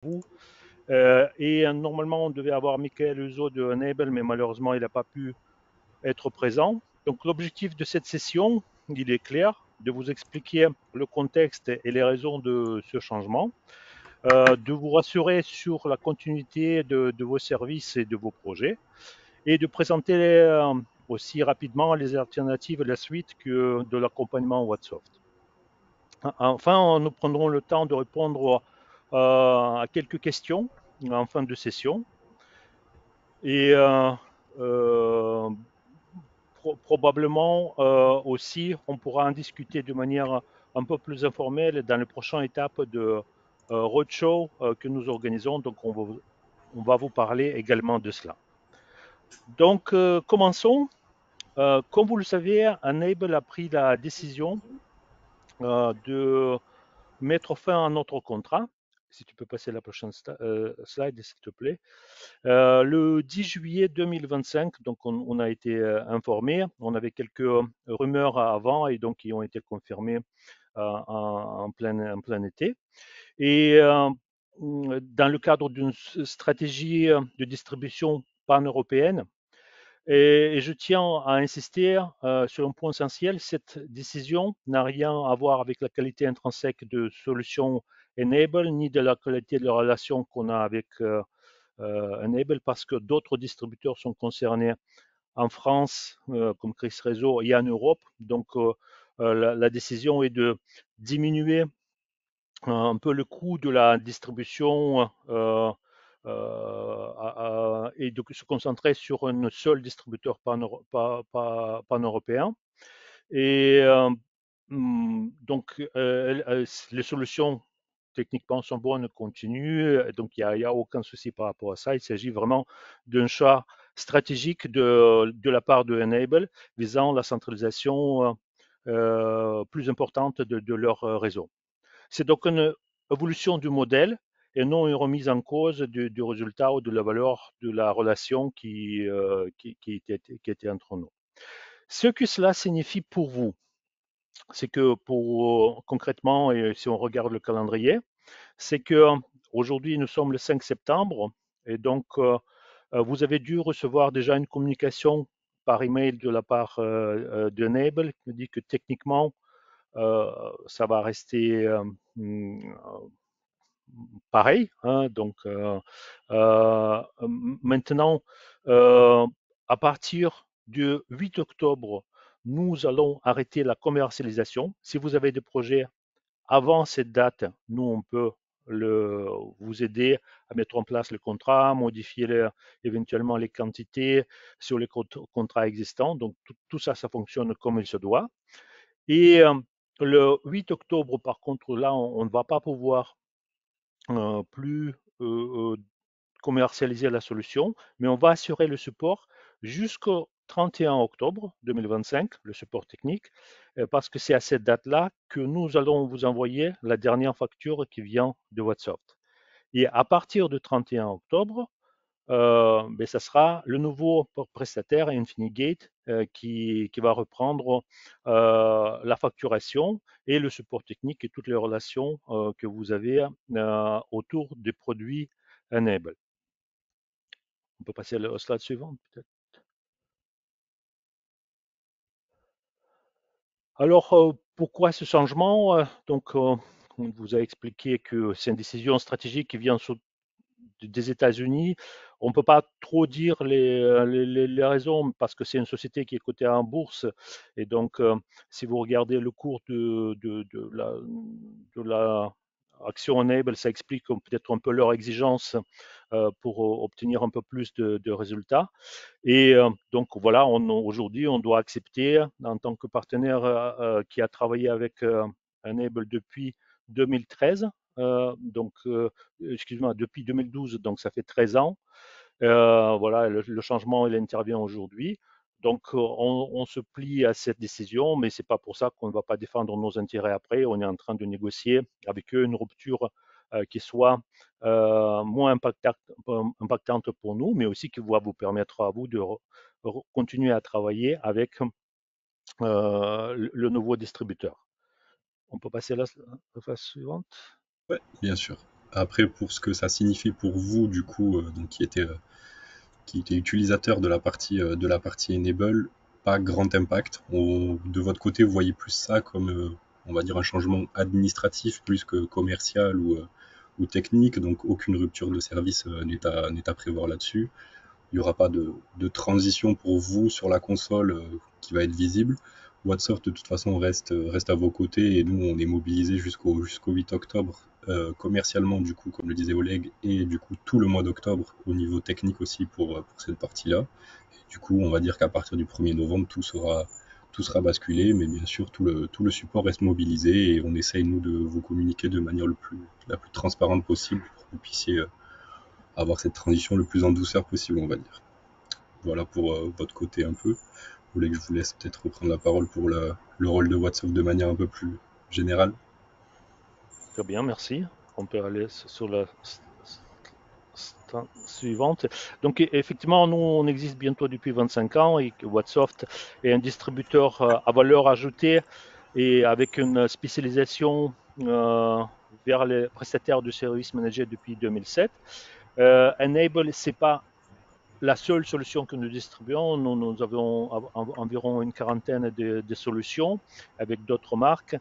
vous. Et normalement, on devait avoir Michael Uzo de Enable, mais malheureusement, il n'a pas pu être présent. Donc, l'objectif de cette session, il est clair, de vous expliquer le contexte et les raisons de ce changement, de vous rassurer sur la continuité de vos services et de vos projets, et de présenter aussi rapidement les alternatives et la suite que de l'accompagnement Wattsoft. Enfin, nous prendrons le temps de répondre à quelques questions en fin de session. Et probablement aussi, on pourra en discuter de manière un peu plus informelle dans les prochaines étapes de roadshow que nous organisons. Donc, on va vous parler également de cela. Donc, commençons. Comme vous le savez, Enable a pris la décision de mettre fin à notre contrat. Si tu peux passer la prochaine slide, s'il te plaît. Le 10 juillet 2025, donc on a été informé. On avait quelques rumeurs avant et donc qui ont été confirmées en plein été. Et dans le cadre d'une stratégie de distribution pan-européenne, et je tiens à insister sur un point essentiel, cette décision n'a rien à voir avec la qualité intrinsèque de solution Enable, ni de la qualité de la relation qu'on a avec Enable, parce que d'autres distributeurs sont concernés en France, comme Chris Réseau, et en Europe. Donc, la décision est de diminuer un peu le coût de la distribution et de se concentrer sur un seul distributeur pan-européen. Et donc, les solutions techniquement sont bonnes, continuent. Donc, il n'y a aucun souci par rapport à ça. Il s'agit vraiment d'un choix stratégique de la part de Enable visant la centralisation plus importante de leur réseau. C'est donc une évolution du modèle et non une remise en cause du résultat ou de la valeur de la relation qui était entre nous. Ce que cela signifie pour vous, c'est que concrètement, et si on regarde le calendrier, c'est que aujourd'hui nous sommes le 5 septembre et donc vous avez dû recevoir déjà une communication par email de la part de Enable qui dit que techniquement ça va rester pareil. Hein, donc maintenant, à partir du 8 octobre, nous allons arrêter la commercialisation. Si vous avez des projets avant cette date, nous, on peut vous aider à mettre en place le contrat, modifier éventuellement les quantités sur les contrats existants. Donc, tout ça, ça fonctionne comme il se doit. Et le 8 octobre, par contre, là, on ne va pas pouvoir plus commercialiser la solution, mais on va assurer le support jusqu'au 31 octobre 2025, le support technique, parce que c'est à cette date-là que nous allons vous envoyer la dernière facture qui vient de Wattsoft. Et à partir du 31 octobre, ça sera le nouveau prestataire Infinigate qui va reprendre la facturation et le support technique et toutes les relations que vous avez autour des produits Enable. On peut passer au slide suivant, peut-être. Alors, pourquoi ce changement? Donc, on vous a expliqué que c'est une décision stratégique qui vient des États-Unis. On ne peut pas trop dire les raisons parce que c'est une société qui est cotée en bourse. Et donc, si vous regardez le cours de la action Enable, ça explique peut-être un peu leur exigence pour obtenir un peu plus de résultats. Et donc voilà, aujourd'hui, on doit accepter en tant que partenaire qui a travaillé avec Enable depuis 2013, donc excuse-moi, depuis 2012, donc ça fait 13 ans. Voilà, le changement, il intervient aujourd'hui. Donc on se plie à cette décision, mais c'est pas pour ça qu'on ne va pas défendre nos intérêts après. On est en train de négocier avec eux une rupture qui soit moins impactante pour nous, mais aussi qui va vous permettre à vous de continuer à travailler avec nouveau distributeur. On peut passer à la phase suivante. Oui, bien sûr. Après, pour ce que ça signifie pour vous, du coup, donc qui était utilisateur de la partie Enable, pas grand impact. De votre côté, vous voyez plus ça comme, on va dire, un changement administratif plus que commercial ou technique, donc aucune rupture de service n'est à prévoir là-dessus. Il n'y aura pas de transition pour vous sur la console qui va être visible. WhatsOft, de toute façon, reste à vos côtés et nous, on est mobilisés jusqu'au 8 octobre commercialement, du coup, comme le disait Oleg, et du coup, tout le mois d'octobre au niveau technique aussi pour cette partie-là. Du coup, on va dire qu'à partir du 1er novembre, tout sera basculé, mais bien sûr, tout le support reste mobilisé et on essaye, nous, de vous communiquer de manière la plus transparente possible pour que vous puissiez avoir cette transition le plus en douceur possible, on va dire. Voilà pour votre côté un peu. Vous voulez que je vous laisse peut-être reprendre la parole pour le rôle de WhatsApp de manière un peu plus générale? Très bien, merci. On peut aller sur la suivante. Donc effectivement, nous, on existe bientôt depuis 25 ans et que Wattsoft est un distributeur à valeur ajoutée et avec une spécialisation vers les prestataires de services managés depuis 2007. Enable, c'est pas la seule solution que nous distribuons. Nous avons environ une quarantaine de solutions avec d'autres marques.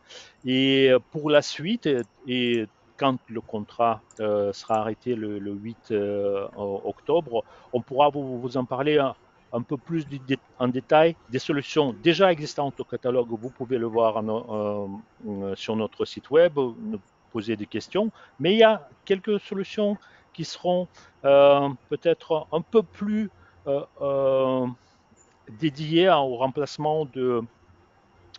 Et pour la suite, et quand le contrat sera arrêté le 8 octobre, on pourra vous en parler un peu plus en détail des solutions déjà existantes au catalogue. Vous pouvez le voir sur notre site web, nous poser des questions. Mais il y a quelques solutions qui seront peut-être un peu plus euh, euh, dédiées au remplacement de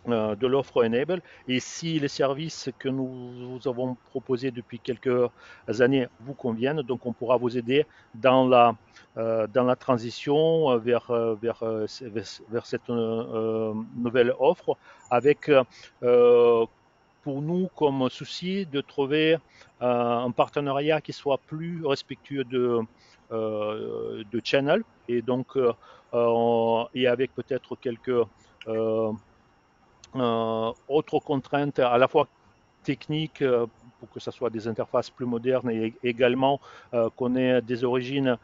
l'offre Enable. Et si les services que nous vous avons proposés depuis quelques années vous conviennent, donc on pourra vous aider dans la transition vers cette nouvelle offre avec pour nous comme souci de trouver un partenariat qui soit plus respectueux de channel et donc et avec peut-être quelques euh, autres contraintes à la fois techniques pour que ce soit des interfaces plus modernes et également qu'on ait des origines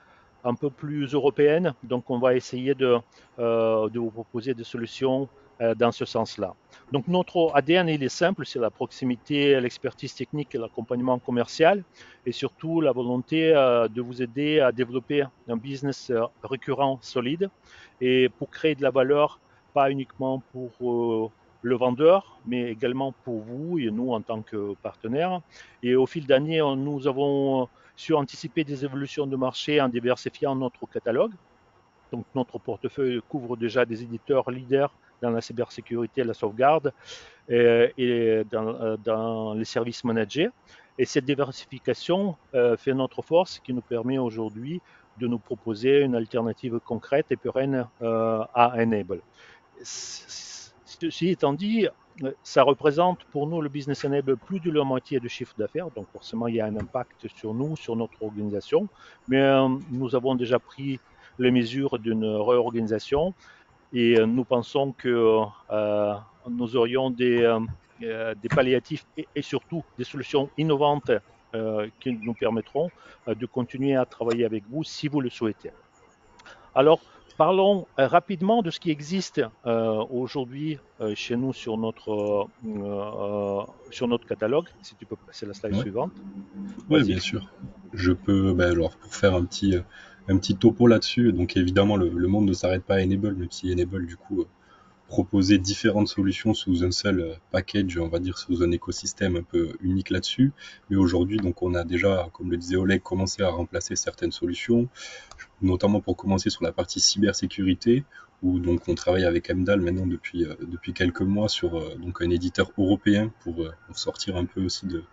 un peu plus européennes. Donc, on va essayer de vous proposer des solutions dans ce sens-là. Donc, notre ADN, il est simple, c'est la proximité, l'expertise technique et l'accompagnement commercial et surtout la volonté de vous aider à développer un business récurrent solide et pour créer de la valeur, pas uniquement pour le vendeur, mais également pour vous et nous en tant que partenaires. Et au fil d'années, nous avons su anticiper des évolutions de marché en diversifiant notre catalogue. Donc notre portefeuille couvre déjà des éditeurs leaders dans la cybersécurité et la sauvegarde et dans les services managés. Et cette diversification fait notre force qui nous permet aujourd'hui de nous proposer une alternative concrète et pérenne à Enable. Ceci étant dit, ça représente pour nous le business enable plus de la moitié du chiffre d'affaires, donc forcément il y a un impact sur nous, sur notre organisation, mais nous avons déjà pris les mesures d'une réorganisation et nous pensons que nous aurions des palliatifs et surtout des solutions innovantes qui nous permettront de continuer à travailler avec vous si vous le souhaitez. Alors, parlons rapidement de ce qui existe aujourd'hui chez nous sur notre catalogue. Si tu peux passer la slide Ouais, suivante. ouais, Vas-y. bien sûr. Je peux, bah, alors, pour faire un petit topo là-dessus, donc évidemment, le monde ne s'arrête pas à Enable, même si Enable, du coup, proposer différentes solutions sous un seul package, on va dire sous un écosystème un peu unique là-dessus. Mais aujourd'hui, donc on a déjà, comme le disait Oleg, commencé à remplacer certaines solutions, notamment pour commencer sur la partie cybersécurité, où donc on travaille avec Emdal maintenant depuis quelques mois sur donc un éditeur européen pour sortir un peu aussi de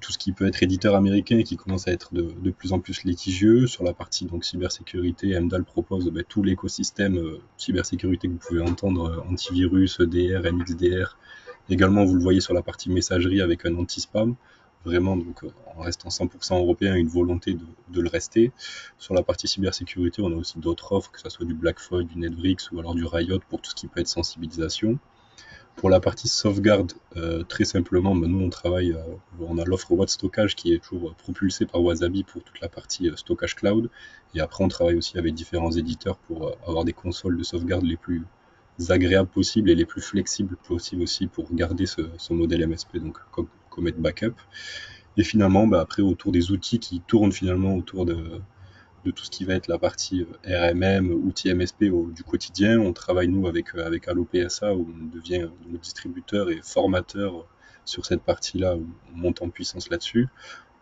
tout ce qui peut être éditeur américain et qui commence à être de plus en plus litigieux. Sur la partie donc cybersécurité, Emdal propose tout l'écosystème cybersécurité que vous pouvez entendre, antivirus, EDR, MXDR. Également, vous le voyez sur la partie messagerie avec un anti-spam. Vraiment, donc, en restant 100% européen, une volonté de le rester. Sur la partie cybersécurité, on a aussi d'autres offres, que ce soit du BlackFog, du Netbricks ou alors du Riot pour tout ce qui peut être sensibilisation. Pour la partie sauvegarde, très simplement, nous on a l'offre Watt Stockage qui est toujours propulsée par Wasabi pour toute la partie stockage cloud. Et après, on travaille aussi avec différents éditeurs pour avoir des consoles de sauvegarde les plus agréables possibles et les plus flexibles possibles aussi pour garder ce modèle MSP, donc Comet Backup. Et finalement, après, autour des outils qui tournent finalement autour de tout ce qui va être la partie RMM, outils MSP du quotidien. On travaille nous avec Allo PSA où on devient notre distributeur et formateur sur cette partie-là, où on monte en puissance là-dessus.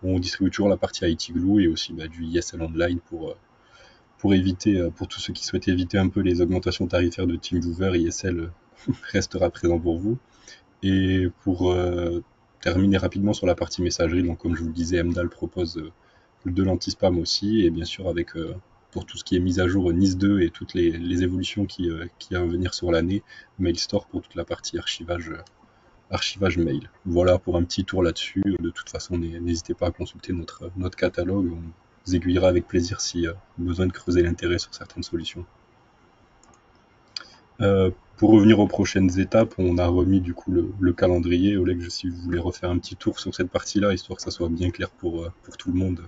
On distribue toujours la partie IT Glue et aussi du ISL Online pour éviter, pour tous ceux qui souhaitent éviter un peu les augmentations tarifaires de TeamViewer, ISL restera présent pour vous. Et pour terminer rapidement sur la partie messagerie, donc comme je vous le disais, MDAL propose de l'anti-spam aussi, et bien sûr avec pour tout ce qui est mise à jour NIS 2 et toutes les évolutions qui a à venir sur l'année, Mailstore pour toute la partie archivage mail. Voilà pour un petit tour là-dessus. De toute façon, n'hésitez pas à consulter notre catalogue, on vous aiguillera avec plaisir si besoin de creuser l'intérêt sur certaines solutions. Pour revenir aux prochaines étapes, on a remis du coup le calendrier. Oleg, si vous voulez refaire un petit tour sur cette partie-là, histoire que ça soit bien clair pour tout le monde.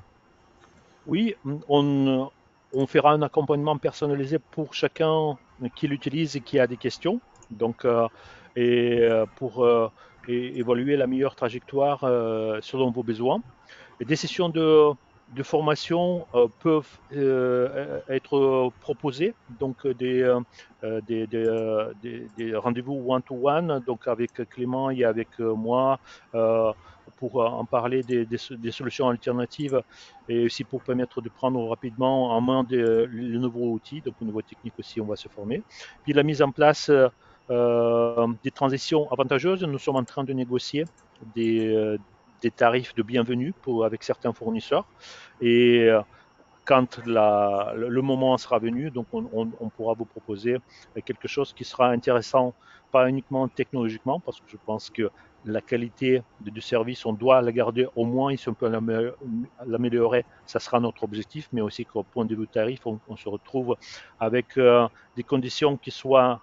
Oui, on fera un accompagnement personnalisé pour chacun qui l'utilise et qui a des questions. Donc, pour évaluer la meilleure trajectoire selon vos besoins. Et des sessions de formation peuvent être proposées, donc des rendez-vous one-to-one, donc avec Clément et avec moi, pour en parler des solutions alternatives et aussi pour permettre de prendre rapidement en main les nouveaux outils, donc aux nouvelles techniques aussi, on va se former. Puis la mise en place des transitions avantageuses, nous sommes en train de négocier des tarifs de bienvenue avec certains fournisseurs. Et quand le moment sera venu, donc on pourra vous proposer quelque chose qui sera intéressant, pas uniquement technologiquement, parce que je pense que la qualité du service, on doit la garder au moins, et si on peut l'améliorer, ça sera notre objectif, mais aussi qu'au point de vue tarif, on se retrouve avec des conditions qui soient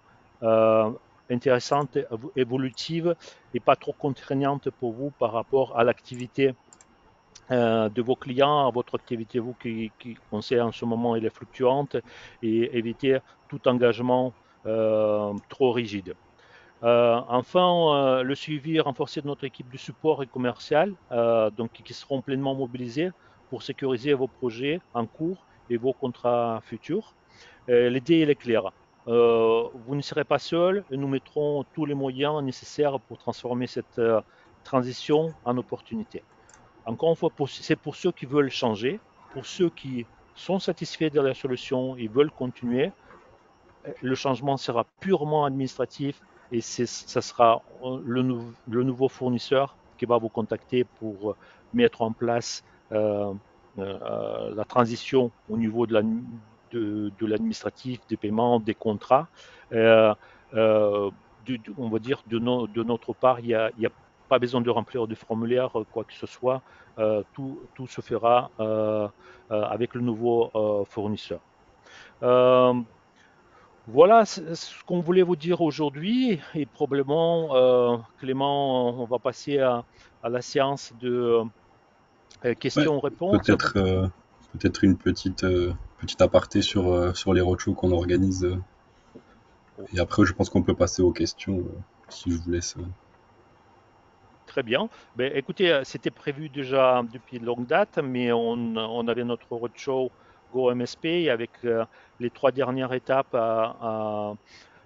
intéressantes, évolutives et pas trop contraignantes pour vous par rapport à l'activité de vos clients, à votre activité, vous qui on sait en ce moment elle est fluctuante, et éviter tout engagement trop rigide. Enfin, le suivi renforcé de notre équipe de support et commercial, donc qui seront pleinement mobilisés pour sécuriser vos projets en cours et vos contrats futurs. L'idée elle est claire. Vous ne serez pas seul et nous mettrons tous les moyens nécessaires pour transformer cette transition en opportunité. Encore une fois, c'est pour ceux qui veulent changer, pour ceux qui sont satisfaits de la solution et veulent continuer. Le changement sera purement administratif et ça sera le nouveau fournisseur qui va vous contacter pour mettre en place la transition au niveau de l'administratif, des paiements, des contrats. Euh, euh, on va dire de notre part, il y a pas besoin de remplir de formulaire, quoi que ce soit. Tout se fera avec le nouveau fournisseur. Euh, voilà ce qu'on voulait vous dire aujourd'hui et probablement, Clément, on va passer à la séance de Ouais, questions-réponses. peut-être peut-être une petite aparté sur les roadshows qu'on organise. Et après, je pense qu'on peut passer aux questions si je vous laisse. Très bien. Ben, écoutez, c'était prévu déjà depuis de longue date, mais on avait notre roadshow Go MSP avec les trois dernières étapes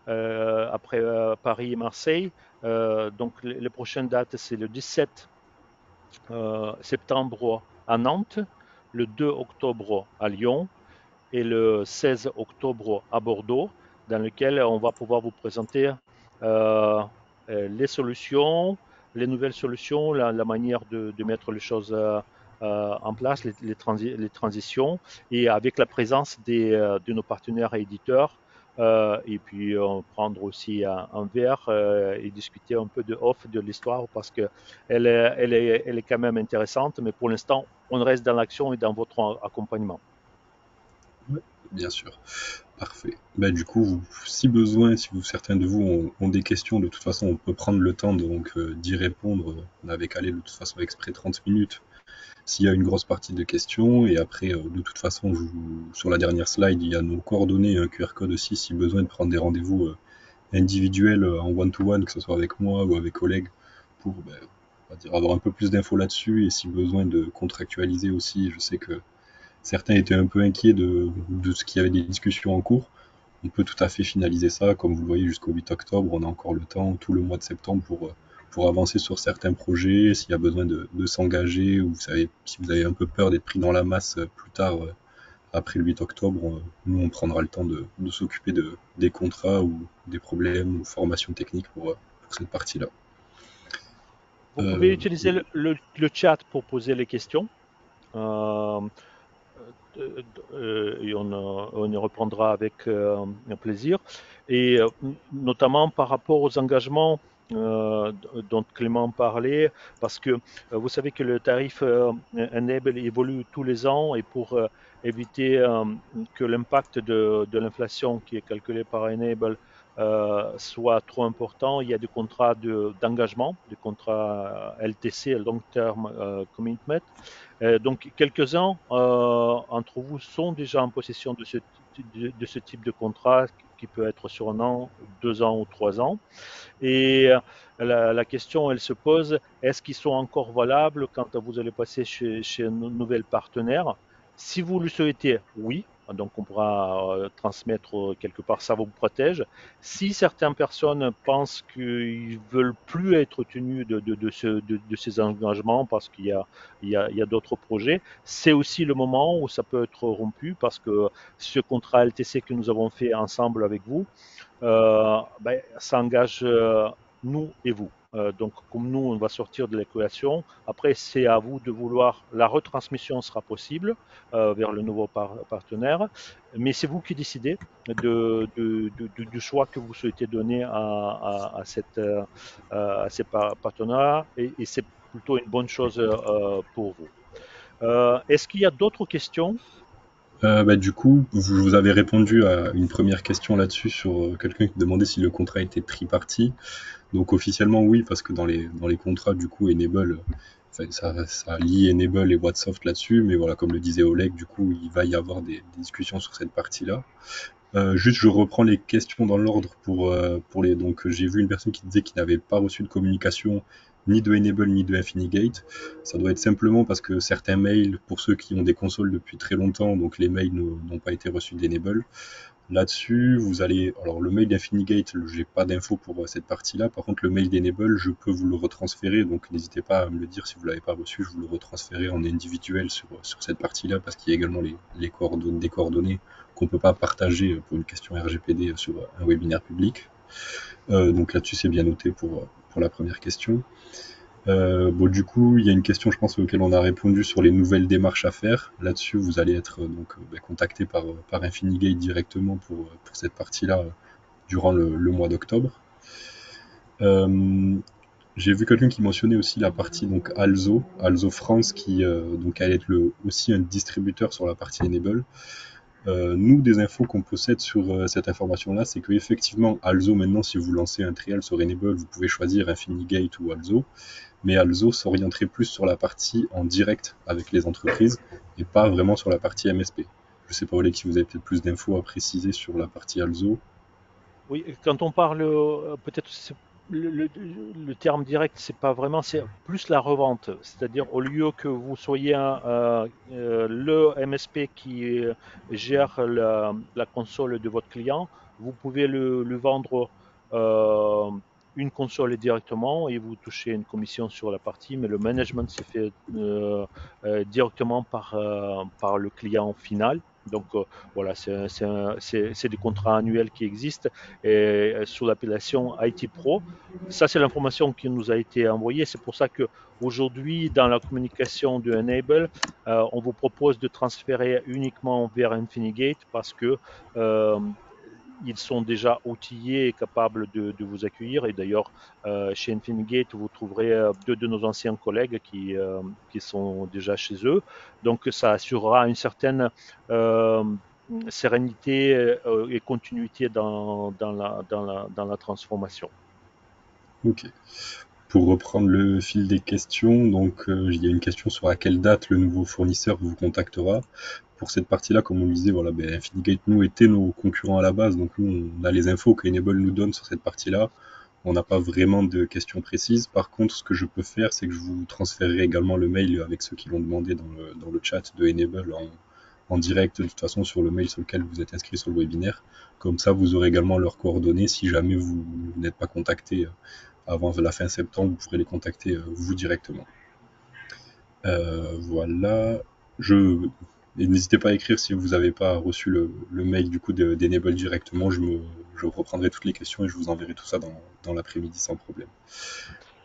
après Paris et Marseille. Donc les prochaines dates, c'est le 17 septembre à Nantes, le 2 octobre à Lyon et le 16 octobre à Bordeaux, dans lequel on va pouvoir vous présenter euh, les solutions, les nouvelles solutions, la manière de mettre les choses en place, les transitions, et avec la présence de nos partenaires et éditeurs. Et puis prendre aussi un verre et discuter un peu de off de l'histoire parce que elle est quand même intéressante, mais pour l'instant, on reste dans l'action et dans votre accompagnement. Ouais, bien sûr. Parfait. Bah, du coup, si besoin, si certains de vous ont des questions, de toute façon, on peut prendre le temps d'y répondre. On avait calé de toute façon exprès 30 minutes s'il y a une grosse partie de questions. Et après, de toute façon, sur la dernière slide, il y a nos coordonnées et un QR code aussi si besoin de prendre des rendez-vous individuels en one-to-one, que ce soit avec moi ou avec collègues, pour on va dire, avoir un peu plus d'infos là-dessus. Et si besoin de contractualiser aussi, je sais que certains étaient un peu inquiets de ce qu'il y avait des discussions en cours. On peut tout à fait finaliser ça, comme vous le voyez, jusqu'au 8 octobre. On a encore le temps, tout le mois de septembre, pour avancer sur certains projets. S'il y a besoin de s'engager, ou si vous avez un peu peur d'être pris dans la masse plus tard, après le 8 octobre, nous, on prendra le temps de s'occuper des contrats ou des problèmes ou formations techniques pour cette partie-là. Vous pouvez Euh, utiliser le chat pour poser les questions. Euh, et on y reprendra avec un plaisir. Et notamment par rapport aux engagements dont Clément parlait, parce que vous savez que le tarif Enable évolue tous les ans et pour éviter que l'impact de l'inflation qui est calculé par Enable soit trop important, il y a des contrats d'engagement, des contrats LTC, Long Term Commitment, donc, quelques-uns entre vous sont déjà en possession de ce type de contrat qui peut être sur 1 an, 2 ans ou 3 ans. Et la question, elle se pose, est-ce qu'ils sont encore valables quand vous allez passer chez un nouvel partenaire? Si vous le souhaitez, oui. Donc, on pourra transmettre quelque part, ça vous protège. Si certaines personnes pensent qu'ils veulent plus être tenus de ces engagements parce qu'il y a d'autres projets, c'est aussi le moment où ça peut être rompu parce que ce contrat LTC que nous avons fait ensemble avec vous, ça engage nous et vous. Donc, comme nous, on va sortir de l'équation, après, c'est à vous de vouloir, la retransmission sera possible vers le nouveau partenaire, mais c'est vous qui décidez du choix que vous souhaitez donner à ces partenaires, et c'est plutôt une bonne chose pour vous. Est-ce qu'il y a d'autres questions? Du coup, vous avez répondu à une première question là-dessus sur quelqu'un qui demandait si le contrat était tripartite. Donc officiellement oui, parce que dans les contrats du coup Enable, enfin, ça lie Enable et Whatsoft là-dessus, mais voilà, comme le disait Oleg, du coup il va y avoir des discussions sur cette partie-là. Juste je reprends les questions dans l'ordre pour les. Donc j'ai vu une personne qui disait qu'il n'avait pas reçu de communication ni de Enable ni de Infinigate. Ça doit être simplement parce que certains mails, pour ceux qui ont des consoles depuis très longtemps, donc les mails n'ont pas été reçus d'Enable. Là-dessus, vous allez. Alors, le mail d'Infinigate, j'ai pas d'infos pour cette partie-là. Par contre, le mail d'Enable, je peux vous le retransférer. Donc, n'hésitez pas à me le dire si vous l'avez pas reçu. Je vous le retransférerai en individuel sur cette partie-là parce qu'il y a également les coordonnées, des coordonnées qu'on peut pas partager pour une question RGPD sur un webinaire public. Donc là-dessus, c'est bien noté pour la première question. Bon, du coup, il y a une question, je pense, auquel on a répondu sur les nouvelles démarches à faire. Là-dessus, vous allez être contacté par Infinigate directement pour cette partie-là durant le mois d'octobre. Euh, j'ai vu quelqu'un qui mentionnait aussi la partie donc Alzo France, qui donc allait être aussi un distributeur sur la partie Enable. Nous, des infos qu'on possède sur cette information-là, c'est qu'effectivement, Alzo, maintenant, si vous lancez un trial sur Enable, vous pouvez choisir Infinigate ou Alzo, mais Alzo s'orienterait plus sur la partie en direct avec les entreprises et pas vraiment sur la partie MSP. Je sais pas, Oleg, si vous avez peut-être plus d'infos à préciser sur la partie Alzo. Oui, quand on parle, peut-être le terme direct, c'est pas vraiment, c'est plus la revente. C'est-à-dire, au lieu que vous soyez le MSP qui gère la console de votre client, vous pouvez le vendre euh, une console directement et vous touchez une commission sur la partie, mais le management c'est fait directement par le client final. Donc voilà, c'est des contrats annuels qui existent et sous l'appellation IT Pro. Ça, c'est l'information qui nous a été envoyée. C'est pour ça que aujourd'hui, dans la communication de Enable, on vous propose de transférer uniquement vers Infinigate parce que ils sont déjà outillés et capables de vous accueillir. Et d'ailleurs, chez Infinigate, vous trouverez deux de nos anciens collègues qui sont déjà chez eux. Donc, ça assurera une certaine euh, sérénité et continuité dans la transformation. Ok. Pour reprendre le fil des questions, donc il y a une question sur à quelle date le nouveau fournisseur vous contactera. Pour cette partie-là, comme on le disait, voilà, ben, Infinigate, nous, était nos concurrents à la base, donc nous, on a les infos qu'Enable nous donne sur cette partie-là. On n'a pas vraiment de questions précises. Par contre, ce que je peux faire, c'est que je vous transférerai également le mail avec ceux qui l'ont demandé dans le chat de Enable en direct, de toute façon, sur le mail sur lequel vous êtes inscrit sur le webinaire. Comme ça, vous aurez également leurs coordonnées. Si jamais vous n'êtes pas contacté avant la fin septembre, vous pourrez les contacter vous directement. Voilà. Je... Et n'hésitez pas à écrire si vous n'avez pas reçu le mail du coup d'Enable directement. Je reprendrai toutes les questions et je vous enverrai tout ça dans l'après-midi sans problème.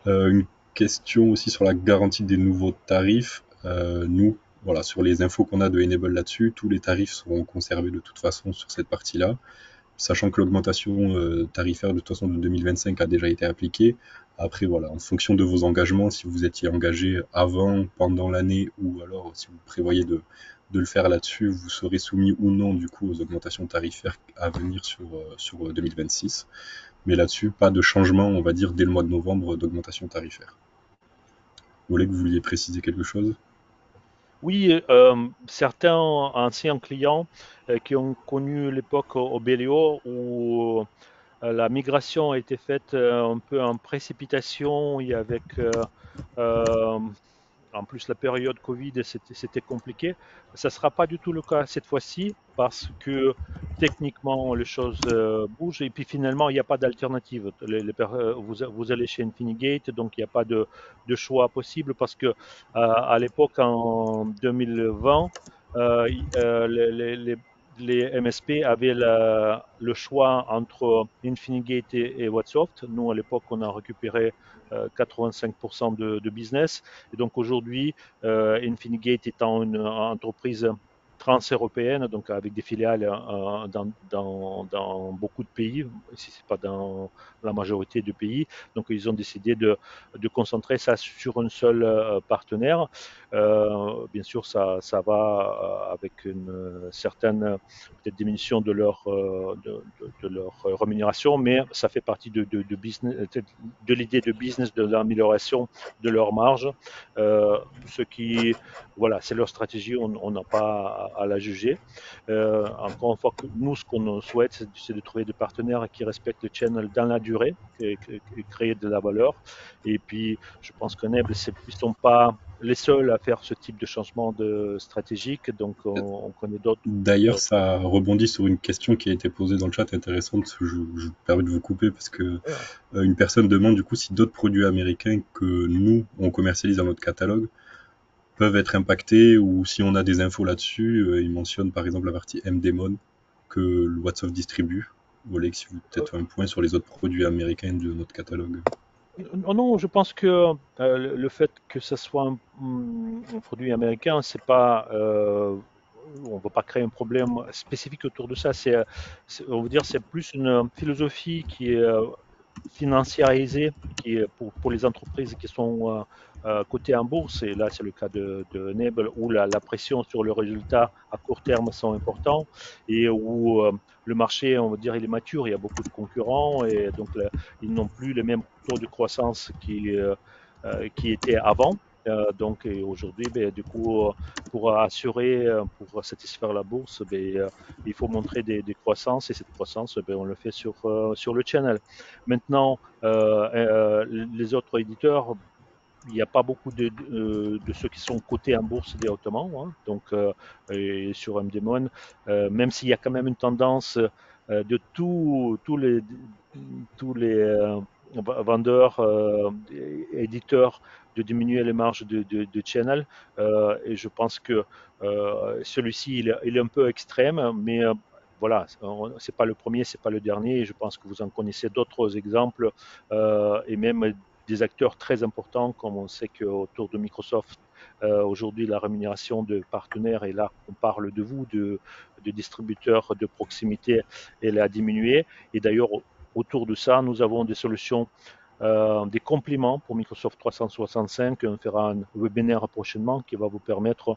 Une question aussi sur la garantie des nouveaux tarifs. Nous, voilà, sur les infos qu'on a de Enable là-dessus, tous les tarifs seront conservés de toute façon sur cette partie-là, sachant que l'augmentation tarifaire de toute façon de 2025 a déjà été appliquée. Après, voilà, en fonction de vos engagements, si vous étiez engagé avant, pendant l'année, ou alors si vous prévoyez de le faire là-dessus, vous serez soumis ou non du coup aux augmentations tarifaires à venir sur 2026. Mais là-dessus, pas de changement, on va dire, dès le mois de novembre d'augmentation tarifaire. Vous voulez que vous vouliez préciser quelque chose? Oui, certains anciens clients qui ont connu l'époque au Béléo où la migration a été faite un peu en précipitation et avec euh, en plus la période Covid, c'était compliqué. Ça ne sera pas du tout le cas cette fois-ci parce que techniquement les choses bougent et puis finalement il n'y a pas d'alternative. Vous allez chez Infinigate, donc il n'y a pas de choix possible parce que à l'époque en 2020, les MSP avaient le choix entre Infinigate et Whatsoft. Nous, à l'époque, on a récupéré 85% de business. Et donc aujourd'hui, Infinigate étant une entreprise trans-européenne, donc avec des filiales dans beaucoup de pays, si ce n'est pas dans la majorité de pays. Donc ils ont décidé de concentrer ça sur un seul partenaire. Bien sûr, ça va avec une certaine peut-être diminution de leur rémunération, mais ça fait partie business, de l'idée de business, de l'amélioration de leur marge. Ce qui, voilà, c'est leur stratégie, on n'a pas à la juger. Encore une fois, nous, ce qu'on souhaite, c'est de trouver des partenaires qui respectent le channel dans la durée et créer de la valeur. Et puis, je pense qu'Enable, ils ne sont pas les seuls à faire ce type de changement de stratégique, donc on connaît d'autres. D'ailleurs, ça rebondit sur une question qui a été posée dans le chat intéressante. Je me permets de vous couper parce que une personne demande du coup si d'autres produits américains que nous, on commercialise dans notre catalogue, peuvent être impactés ou si on a des infos là-dessus. Il mentionne par exemple la partie MDMON que le WhatsApp distribue. Vous voulez que si vous peut-être un point sur les autres produits américains de notre catalogue. Non, non, je pense que le fait que ce soit un produit américain, c'est pas, on ne va pas créer un problème spécifique autour de ça. On veut dire, c'est plus une philosophie qui est financiarisée, qui est pour les entreprises qui sont cotées en bourse. Et là, c'est le cas de Enable, où la pression sur le résultat à court terme sont importants et où le marché, on va dire, il est mature. Il y a beaucoup de concurrents et donc ils n'ont plus les mêmes taux de croissance qui étaient avant. Donc aujourd'hui, ben, du coup, pour assurer, pour satisfaire la bourse, ben, il faut montrer des croissances et cette croissance, ben, on le fait sur le channel. Maintenant, les autres éditeurs, il n'y a pas beaucoup de ceux qui sont cotés en bourse directement. Hein. Donc, et sur MDMON, même s'il y a quand même une tendance de tous les vendeurs, éditeurs, de diminuer les marges de channel. Et je pense que celui-ci, il est un peu extrême, mais voilà, c'est pas le premier, c'est pas le dernier. Et je pense que vous en connaissez d'autres exemples et même des acteurs très importants, comme on sait qu'autour de Microsoft, aujourd'hui, la rémunération de partenaires, et là, on parle de vous, de distributeurs de proximité, elle a diminué. Et d'ailleurs, autour de ça, nous avons des solutions, des compléments pour Microsoft 365. On fera un webinaire prochainement qui va vous permettre,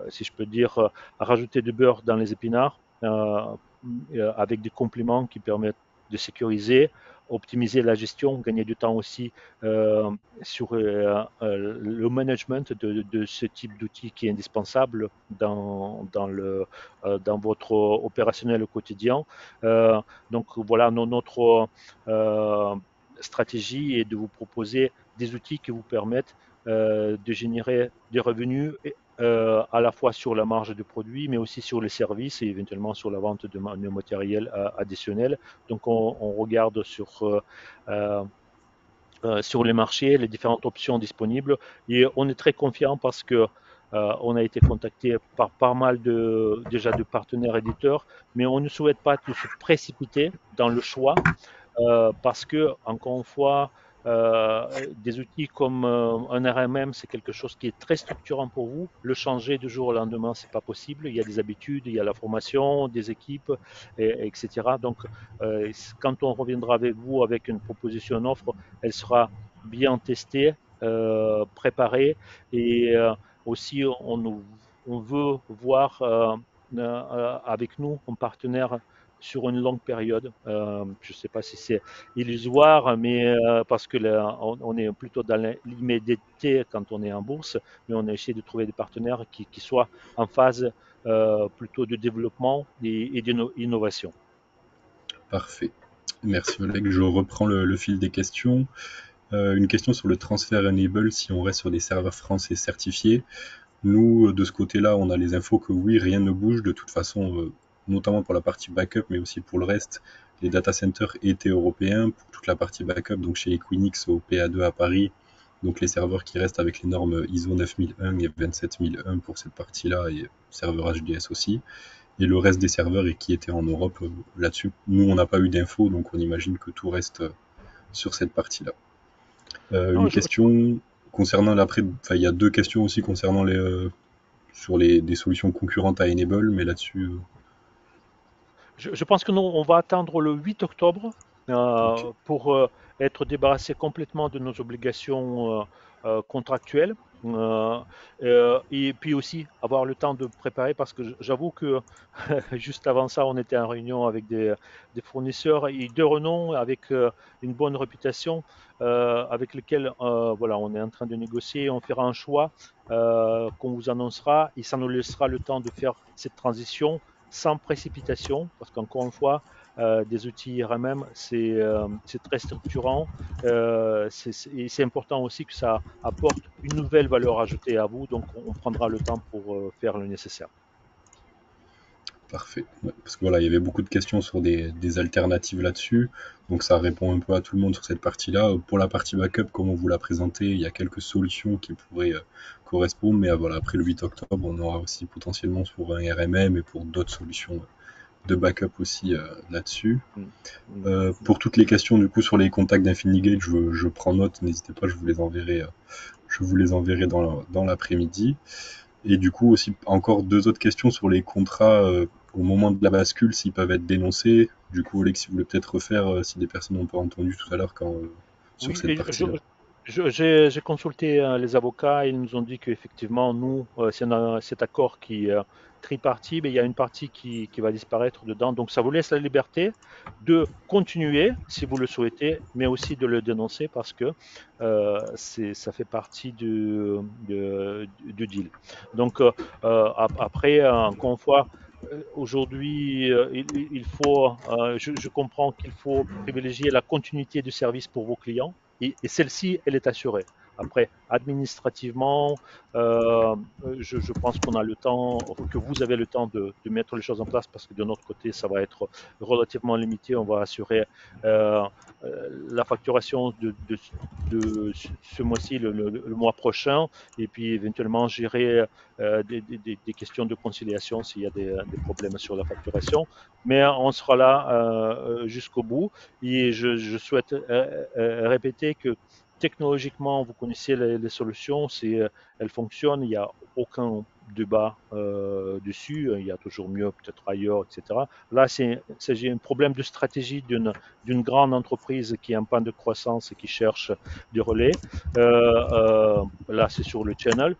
si je peux dire, à rajouter du beurre dans les épinards avec des compléments qui permettent de sécuriser, optimiser la gestion, gagner du temps aussi sur le management de ce type d'outil qui est indispensable dans votre opérationnel au quotidien. Donc voilà, notre stratégie est de vous proposer des outils qui vous permettent de générer des revenus à la fois sur la marge de produit, mais aussi sur les services et éventuellement sur la vente de matériel additionnel. Donc on regarde euh, sur les marchés les différentes options disponibles et on est très confiant parce que on a été contacté par pas mal déjà de partenaires éditeurs, mais on ne souhaite pas se précipiter dans le choix parce que, encore une fois, des outils comme un RMM, c'est quelque chose qui est très structurant pour vous. Le changer du jour au lendemain, c'est pas possible. Il y a des habitudes, il y a la formation, des équipes, etc. Donc, quand on reviendra avec vous avec une proposition, une offre, elle sera bien testée, préparée et aussi on veut voir avec nous un partenaire sur une longue période. Je ne sais pas si c'est illusoire, mais parce que là, on est plutôt dans l'immédiateté quand on est en bourse, mais on a essayé de trouver des partenaires qui soient en phase plutôt de développement et d'innovation. Parfait. Merci Oleg. Je reprends le fil des questions. Une question sur le transfert enable si on reste sur des serveurs français certifiés. Nous, de ce côté-là, on a les infos que oui, rien ne bouge. De toute façon, notamment pour la partie backup, mais aussi pour le reste, les data centers étaient européens. Pour toute la partie backup, donc chez Equinix au PA2 à Paris, donc les serveurs qui restent avec les normes ISO 9001 et 27001 pour cette partie-là, et serveur HDS aussi. Et le reste des serveurs et qui étaient en Europe là-dessus, nous, on n'a pas eu d'infos, donc on imagine que tout reste sur cette partie-là. Non, Une question concernant l'après, enfin, il y a deux questions aussi concernant sur des solutions concurrentes à Enable, mais là-dessus, je pense que nous, on va attendre le 8 octobre ok. pour être débarrassé complètement de nos obligations contractuelles. Euh, et puis aussi avoir le temps de préparer parce que j'avoue que juste avant ça, on était en réunion avec des fournisseurs et de renom avec une bonne réputation avec lesquels voilà, on est en train de négocier. On fera un choix qu'on vous annoncera et ça nous laissera le temps de faire cette transition sans précipitation, parce qu'encore une fois, des outils RMM, c'est très structurant. Et c'est important aussi que ça apporte une nouvelle valeur ajoutée à vous, donc on prendra le temps pour faire le nécessaire. Parfait. Ouais, parce que voilà, il y avait beaucoup de questions sur des alternatives là-dessus, donc ça répond un peu à tout le monde sur cette partie-là. Pour la partie backup, comme on vous l'a présenté, il y a quelques solutions qui pourraient correspondre, mais voilà, après le 8 octobre, on aura aussi potentiellement pour un RMM et pour d'autres solutions de backup aussi là-dessus. Mm, mm, Pour toutes les questions du coup sur les contacts d'Infinigate, je prends note, n'hésitez pas, je vous les enverrai dans l'après-midi. Et du coup, aussi, encore deux autres questions sur les contrats au moment de la bascule, s'ils peuvent être dénoncés. Du coup, Alexis voulait peut-être refaire si des personnes n'ont pas entendu tout à l'heure sur Oui, cette partie-là. j'ai consulté les avocats, ils nous ont dit qu'effectivement, nous, c'est cet accord qui est tripartite, mais il y a une partie qui va disparaître dedans. Donc, ça vous laisse la liberté de continuer, si vous le souhaitez, mais aussi de le dénoncer parce que ça fait partie du deal. Donc, après, encore une fois, aujourd'hui, il faut, je comprends qu'il faut privilégier la continuité du service pour vos clients et celle-ci, elle est assurée. Après, administrativement, euh, je pense qu'on a le temps, que vous avez le temps de mettre les choses en place parce que de notre côté, ça va être relativement limité. On va assurer euh, la facturation de ce mois-ci, le mois prochain, et puis éventuellement gérer des questions de conciliation s'il y a des problèmes sur la facturation. Mais on sera là jusqu'au bout. Et je souhaite répéter que technologiquement, vous connaissez les solutions, elles fonctionnent, il n'y a aucun débat dessus, il y a toujours mieux peut-être ailleurs, etc. Là, c'est un problème de stratégie d'une grande entreprise qui est en panne de croissance et qui cherche des relais. Là, c'est sur le channel.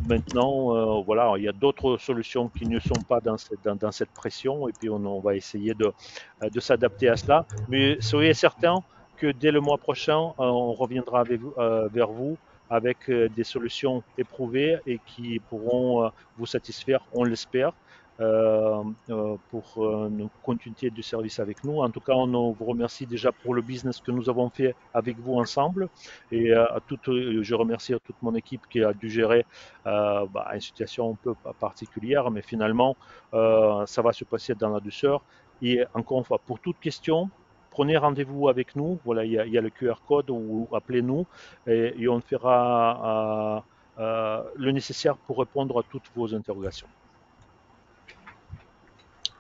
Maintenant, voilà, il y a d'autres solutions qui ne sont pas dans cette pression et puis on va essayer de s'adapter à cela. Mais soyez certains que dès le mois prochain, on reviendra vers vous avec des solutions éprouvées et qui pourront vous satisfaire, on l'espère, pour une continuité du service avec nous. En tout cas, on vous remercie déjà pour le business que nous avons fait avec vous ensemble et je remercie toute mon équipe qui a dû gérer une situation un peu particulière, mais finalement, ça va se passer dans la douceur. Et encore une fois, pour toute question, prenez rendez-vous avec nous. Voilà, il y a le QR code ou appelez-nous et on fera le nécessaire pour répondre à toutes vos interrogations.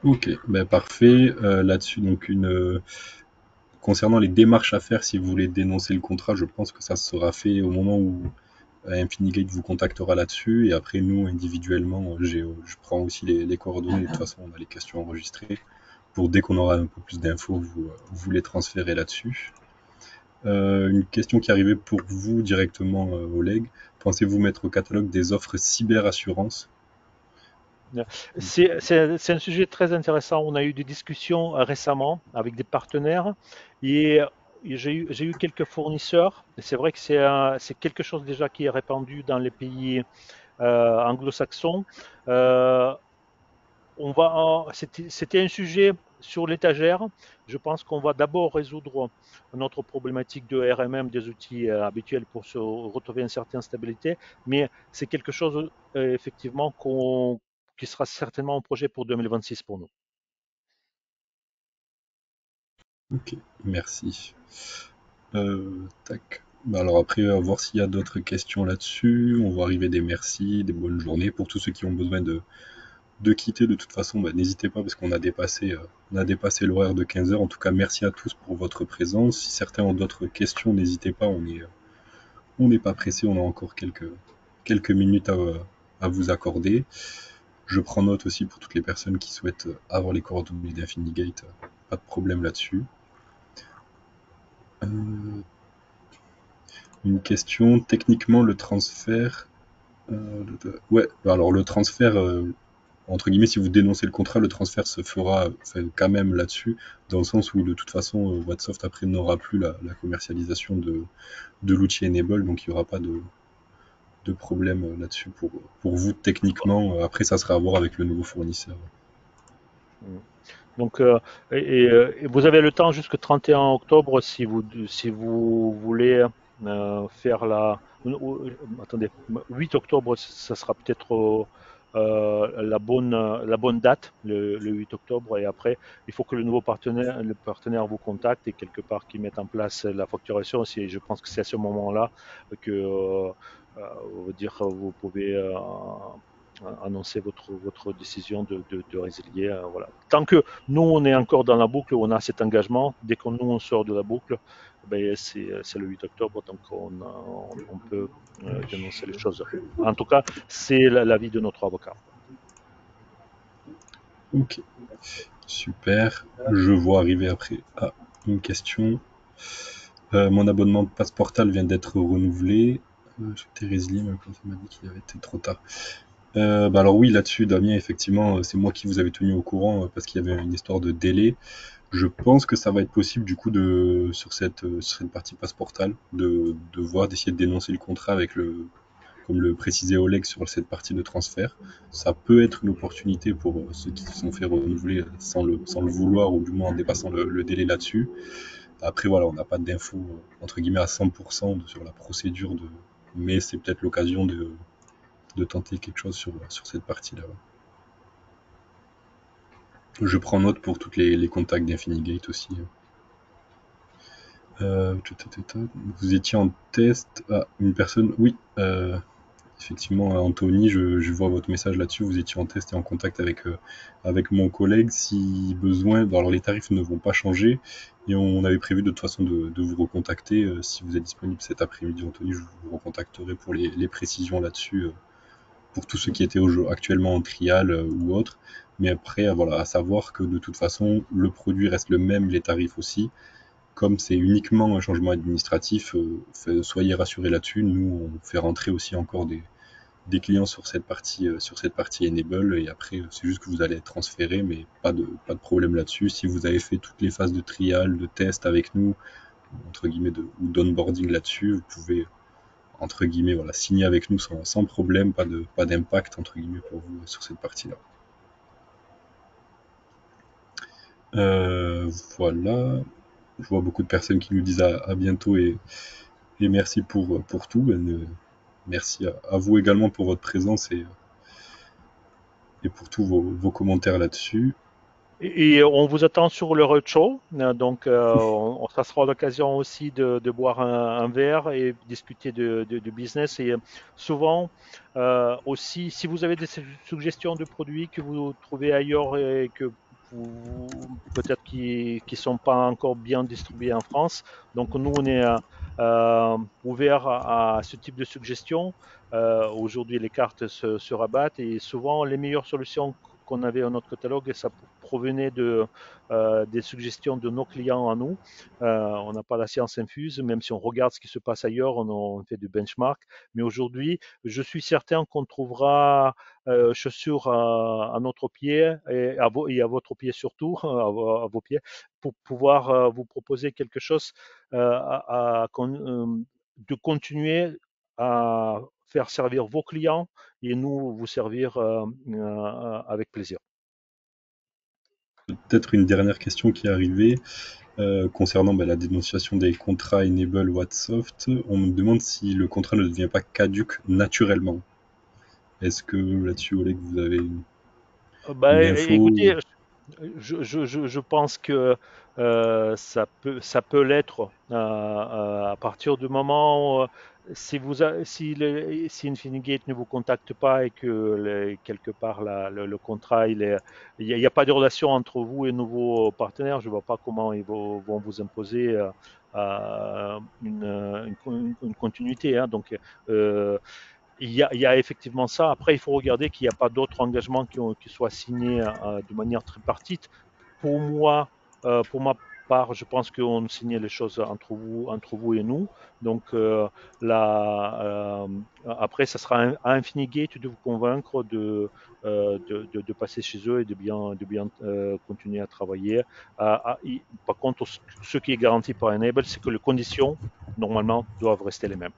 Ok, ben parfait. Là-dessus, donc concernant les démarches à faire si vous voulez dénoncer le contrat, je pense que ça sera fait au moment où Infinigate vous contactera là-dessus. Et après, nous, individuellement, je prends aussi les coordonnées. De toute façon, on a les questions enregistrées. Pour dès qu'on aura un peu plus d'infos, vous les transférez là-dessus. Une question qui arrivait pour vous directement, Oleg. Pensez-vous mettre au catalogue des offres cyberassurance? C'est un sujet très intéressant. On a eu des discussions récemment avec des partenaires et j'ai eu quelques fournisseurs. C'est vrai que c'est quelque chose déjà qui est répandu dans les pays anglo-saxons. Euh, C'était un sujet sur l'étagère. Je pense qu'on va d'abord résoudre notre problématique de RMM des outils habituels pour se retrouver une certaine stabilité, mais c'est quelque chose effectivement qui sera certainement un projet pour 2026 pour nous. Ok, merci. Tac. Bah alors après, à voir s'il y a d'autres questions là-dessus. On va arriver des merci, des bonnes journées. Pour tous ceux qui ont besoin de quitter, de toute façon, bah, n'hésitez pas parce qu'on a dépassé l'horaire de 15 heures. En tout cas, merci à tous pour votre présence. Si certains ont d'autres questions, n'hésitez pas. On n'est pas pressé. On a encore quelques minutes à vous accorder. Je prends note aussi pour toutes les personnes qui souhaitent avoir les coordonnées d'Infinigate. Pas de problème là-dessus. Euh, une question, techniquement, le transfert. Ouais, alors le transfert, entre guillemets, si vous dénoncez le contrat, le transfert se fera quand même là-dessus, dans le sens où de toute façon, Wattsoft après n'aura plus la commercialisation de l'outil Enable, donc il n'y aura pas de problème là-dessus pour vous techniquement. Après, ça sera à voir avec le nouveau fournisseur. Donc, et vous avez le temps jusqu'au 31 octobre si vous voulez faire attendez, 8 octobre, ça sera peut-être la bonne date, le 8 octobre. Et après, il faut que le partenaire vous contacte et quelque part qu'il mette en place la facturation. Je pense que c'est à ce moment-là que vous pouvez annoncer votre décision de résilier. Voilà. Tant que nous, on est encore dans la boucle, on a cet engagement. Dès que nous, on sort de la boucle, ben, c'est le 8 octobre, donc on peut dénoncer les choses. En tout cas, c'est l'avis de notre avocat. Ok, super. Je vois arriver après une question. Mon abonnement Passeportal vient d'être renouvelé. Thérèse Lim, quand il m'a dit qu'il avait été trop tard. Bah alors oui, là-dessus, Damien, effectivement, c'est moi qui vous avais tenu au courant parce qu'il y avait une histoire de délai. Je pense que ça va être possible du coup sur cette partie Passeportal de voir, d'essayer de dénoncer le contrat avec comme le précisait Oleg sur cette partie de transfert. Ça peut être une opportunité pour ceux qui se sont fait renouveler sans le vouloir ou du moins en dépassant le délai là-dessus. Après voilà, on n'a pas d'infos entre guillemets à 100% sur la procédure mais c'est peut-être l'occasion de tenter quelque chose sur cette partie-là. Je prends note pour tous les contacts d'Infinigate aussi. Vous étiez en test. Ah, une personne. Oui, effectivement, Anthony, je vois votre message là-dessus. Vous étiez en test et en contact avec mon collègue. Si besoin, bon, alors les tarifs ne vont pas changer et on avait prévu de toute façon de vous recontacter. Si vous êtes disponible cet après-midi, Anthony, je vous recontacterai pour les précisions là-dessus. Pour tous ceux qui étaient actuellement en trial ou autre. Mais après, voilà, à savoir que de toute façon, le produit reste le même, les tarifs aussi. Comme c'est uniquement un changement administratif, soyez rassurés là-dessus. Nous, on fait rentrer aussi encore des clients sur cette partie Enable, et après, c'est juste que vous allez être transféré, mais pas de problème là-dessus. Si vous avez fait toutes les phases de trial, de test avec nous, entre guillemets, ou d'onboarding là-dessus, vous pouvez, entre guillemets, voilà, signer avec nous sans problème, pas d'impact, entre guillemets, pour vous sur cette partie-là. Euh, voilà. Je vois beaucoup de personnes qui nous disent à bientôt et merci pour tout. Merci à vous également pour votre présence et pour tous vos commentaires là-dessus. Et on vous attend sur le roadshow. Donc, ça sera l'occasion aussi de boire un verre et discuter de business. Et souvent, aussi, si vous avez des suggestions de produits que vous trouvez ailleurs et que peut-être qui sont pas encore bien distribués en France, donc nous, on est ouvert à ce type de suggestions. Aujourd'hui, les cartes se rabattent et souvent, les meilleures solutions qu'on avait dans notre catalogue, ça provenait des suggestions de nos clients à nous. On n'a pas la science infuse, même si on regarde ce qui se passe ailleurs, on fait du benchmark. Mais aujourd'hui, je suis certain qu'on trouvera chaussures à notre pied et à votre pied surtout, à vos pieds, pour pouvoir vous proposer quelque chose de continuer à faire servir vos clients et nous vous servir avec plaisir. Peut-être une dernière question qui est arrivée concernant la dénonciation des contrats Enable Wattsoft. On me demande si le contrat ne devient pas caduque naturellement. Est-ce que là-dessus, Oleg, vous avez une info? Écoutez, je pense que ça peut l'être à partir du moment où, si Infinigate ne vous contacte pas et que quelque part le contrat il y a pas de relation entre vous et nouveaux partenaires, je vois pas comment ils vont vous imposer une continuité, hein. Donc il y a effectivement ça. Après, il faut regarder qu'il n'y a pas d'autres engagements qui soient signés de manière tripartite. Pour moi, pour ma part, je pense qu'on signait les choses entre vous et nous. Donc après, ça sera à Infinigate de vous convaincre de passer chez eux et de bien continuer à travailler. Par contre, ce qui est garanti par Enable, c'est que les conditions, normalement, doivent rester les mêmes.